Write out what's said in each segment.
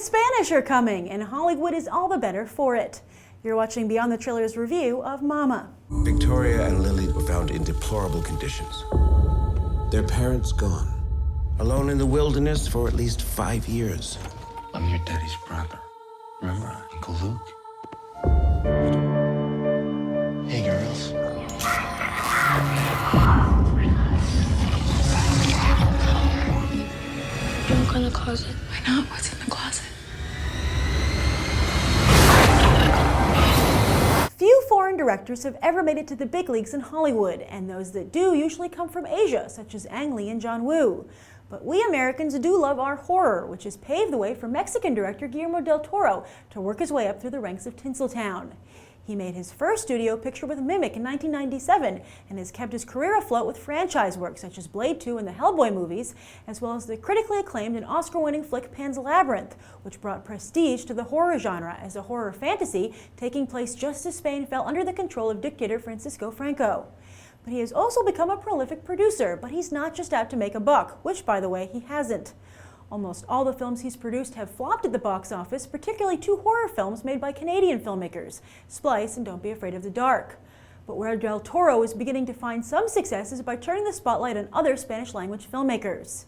Spanish are coming, and Hollywood is all the better for it. You're watching Beyond the Trailer's review of Mama. Victoria and Lily were found in deplorable conditions. Their parents gone. Alone in the wilderness for at least 5 years. I'm your daddy's brother. Remember Uncle Luke? Hey, girls. Don't go in the closet. Why not? What's in the closet? Few foreign directors have ever made it to the big leagues in Hollywood, and those that do usually come from Asia, such as Ang Lee and John Woo. But we Americans do love our horror, which has paved the way for Mexican director Guillermo del Toro to work his way up through the ranks of Tinseltown. He made his first studio picture with Mimic in 1997 and has kept his career afloat with franchise work such as Blade 2 and the Hellboy movies, as well as the critically acclaimed and Oscar-winning flick Pan's Labyrinth, which brought prestige to the horror genre as a horror fantasy taking place just as Spain fell under the control of dictator Francisco Franco. But he has also become a prolific producer, but he's not just out to make a buck, which, by the way, he hasn't. Almost all the films he's produced have flopped at the box office, particularly 2 horror films made by Canadian filmmakers, Splice and Don't Be Afraid of the Dark. But where Del Toro is beginning to find some success is by turning the spotlight on other Spanish-language filmmakers.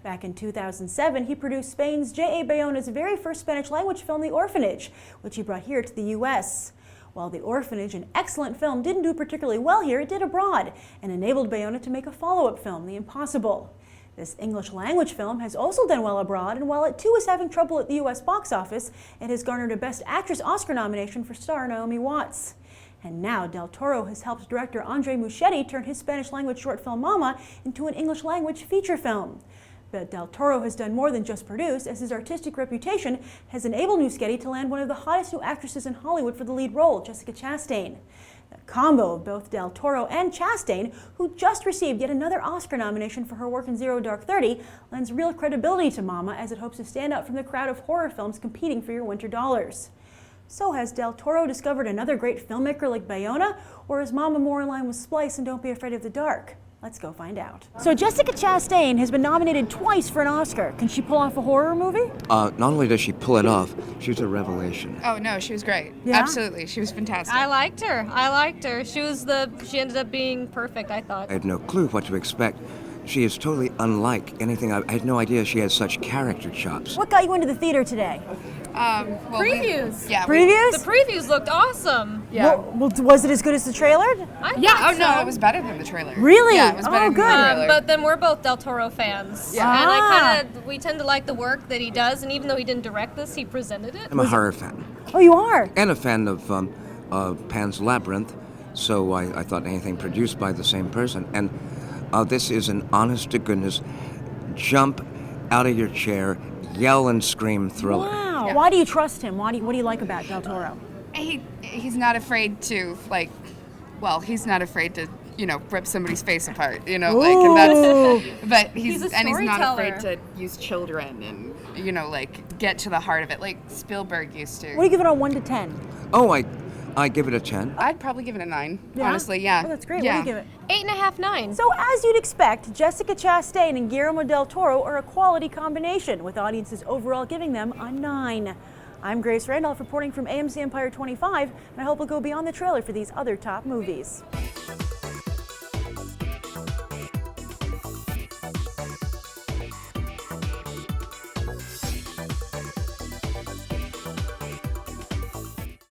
Back in 2007, he produced Spain's J.A. Bayona's very first Spanish-language film, The Orphanage, which he brought here to the U.S. While The Orphanage, an excellent film, didn't do particularly well here, it did abroad, and enabled Bayona to make a follow-up film, The Impossible. This English-language film has also done well abroad, and while it too is having trouble at the U.S. box office, it has garnered a Best Actress Oscar nomination for star Naomi Watts. And now Del Toro has helped director Andre Muschietti turn his Spanish-language short film Mama into an English-language feature film. But Del Toro has done more than just produce, as his artistic reputation has enabled Muschietti to land one of the hottest new actresses in Hollywood for the lead role, Jessica Chastain. The combo of both Del Toro and Chastain, who just received yet another Oscar nomination for her work in Zero Dark 30, lends real credibility to Mama as it hopes to stand out from the crowd of horror films competing for your winter dollars. So has Del Toro discovered another great filmmaker like Bayona, or is Mama more in line with Splice and Don't Be Afraid of the Dark? Let's go find out. So Jessica Chastain has been nominated twice for an Oscar. Can she pull off a horror movie? Not only does she pull it off, she's a revelation. Oh no, she was great. Yeah? Absolutely, she was fantastic. I liked her. She ended up being perfect, I thought. I had no clue what to expect. She is totally unlike anything. I had no idea she had such character chops. What got you into the theater today? Previews. Previews? The previews looked awesome. Yeah. Well, was it as good as the trailer? Oh no, it was better than the trailer. Really? Yeah, it was better Oh, than good. the trailer. But then we're both Del Toro fans. Yeah. And we tend to like the work that he does, and even though he didn't direct this, he presented it. I'm a horror fan. Oh, you are? And a fan of Pan's Labyrinth, so I thought anything produced by the same person. And this is an honest-to-goodness, jump out of your chair, yell and scream thriller. Wow. Yeah. Why do you trust him? What do you like about Del Toro? He's not afraid to he's not afraid to rip somebody's face apart. And but he's not storyteller. afraid to use children and get to the heart of it like Spielberg used to. What do you give it on 1 to 10? Oh, I give it a 10. I'd probably give it a 9. Yeah? Honestly, yeah. Oh, that's great. Yeah. What do you give it? 8.5, 9. So as you'd expect, Jessica Chastain and Guillermo del Toro are a quality combination, with audiences overall giving them a 9. I'm Grace Randolph reporting from AMC Empire 25, and I hope we'll go beyond the trailer for these other top movies.